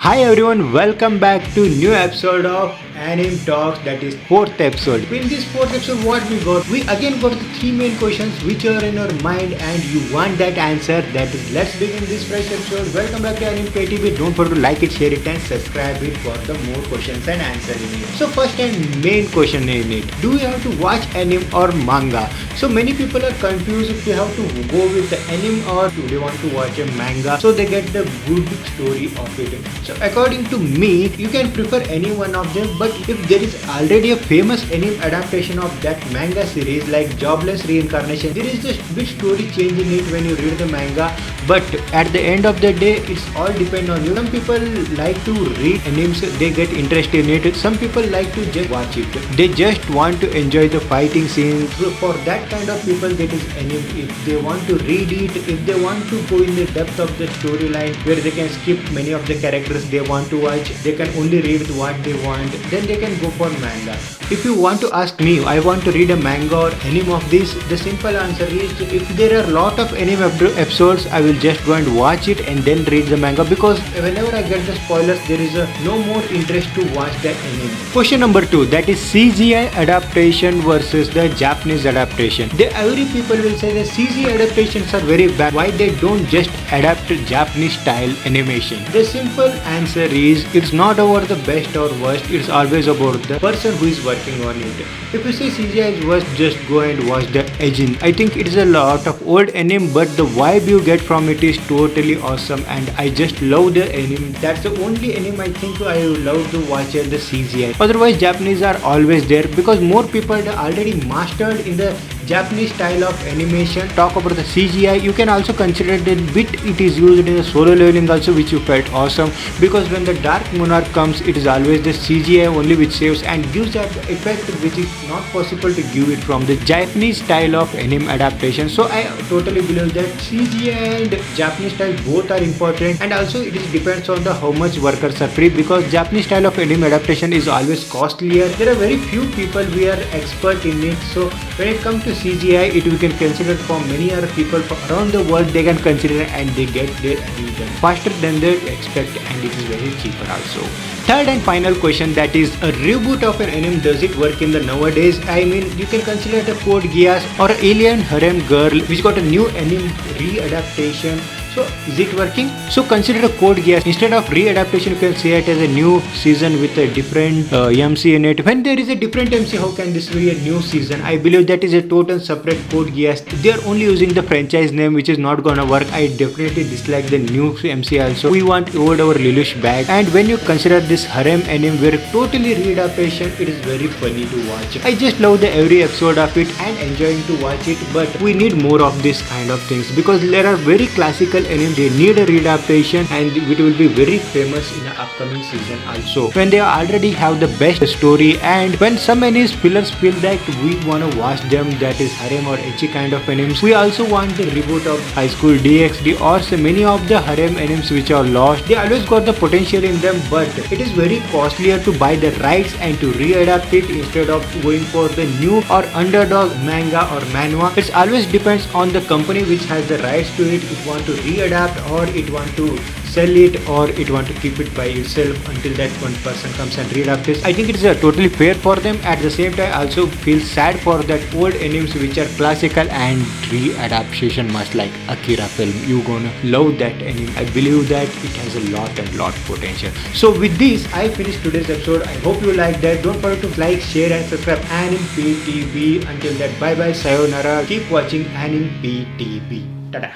Hi everyone, welcome back to new episode of Anime Talks, that is fourth episode. In this fourth episode, what we got? We again got the three main questions which are in our mind and you want that answer. That is, let's begin this fresh episode. Welcome back to Anime PTB. Don't forget to like it, share it and subscribe it for the more questions and answer in it. So first and main question in it, do you have to watch anime or manga? So many people are confused if they have to go with the anime or do they want to watch a manga so they get the good story of it. So according to me, you can prefer any one of them, but if there is already a famous anime adaptation of that manga series like Jobless Reincarnation, there is just big story change in it when you read the manga, but at the end of the day, it's all depend on you. Some people like to read animes, they get interest in it. Some people like to just watch it. They just want to enjoy the fighting scenes. For that kind of people, that is anime. If they want to read it, if they want to go in the depth of the storyline where they can skip many of the characters they want to watch, they can only read what they want, then they can go for manga. If you want to ask me, I want to read a manga or anime of this, the simple answer is, if there are a lot of anime episodes, I will just go and watch it and then read the manga, because whenever I get the spoilers, there is no more interest to watch the anime. Question number 2, that is CGI adaptation versus the Japanese adaptation. Every people will say that CGI adaptations are very bad. Why they don't just adapt Japanese style animation? The simple answer is, it's not about the best or worst, it's always about the person who is working on it. If you say CGI is worst, just go and watch the Agent. I think it is a lot of old anime, but the vibe you get from it is totally awesome and I just love the anime. That's the only anime I think I love to watch the CGI. Otherwise, Japanese are always there because more people are already mastered in the Japanese style of animation. Talk about the CGI, you can also consider that bit it is used in the solo leveling also, which you felt awesome, because when the Dark Monarch comes, it is always the CGI only which saves and gives that effect which is not possible to give it from the Japanese style of anime adaptation. So I totally believe that CGI and Japanese style both are important, and also it depends on the how much workers are free, because Japanese style of anime adaptation is always costlier. There are very few people who are expert in it, so when it comes to CGI, it we can consider for many other people around the world, they can consider and they get their anime done faster than they expect, and it is very cheaper also. Third and final question, that is, a reboot of an anime, does it work in the nowadays? I mean, you can consider the Code Geass or Alien Harem Girl which got a new anime re-adaptation. So is it working? So consider a Code Geass. Instead of re-adaptation, you can say it as a new season with a different MC in it. When there is a different MC, how can this be a new season? I believe that is a total separate Code Geass. They are only using the franchise name, which is not gonna work. I definitely dislike the new MC also. We want old our Lelouch back. And when you consider this harem anime where totally re-adaptation, it is very funny to watch. I just love the every episode of it and enjoying to watch it. But we need more of this kind of things, because there are very classical anime, they need a readaptation and it will be very famous in the upcoming season also, when they already have the best story. And when some anime fillers feel that we want to watch them, that is harem or ecchi kind of animes, we also want the reboot of High School DxD or so many of the harem animes which are lost. They always got the potential in them, but it is very costlier to buy the rights and to re-adapt it instead of going for the new or underdog manga or manhwa. It always depends on the company which has the rights to it. It want to re-adapt or it want to sell it or it want to keep it by itself until that one person comes and re-adapt it. I think it is totally fair for them. At the same time, I also feel sad for that old animes which are classical and re-adaptation much like Akira film. You gonna love that anime. I believe that it has a lot potential. So with this, I finished today's episode. I hope you like that. Don't forget to like, share and subscribe Anime PTB. Until that, bye bye, sayonara. Keep watching Anime PTB. Tada.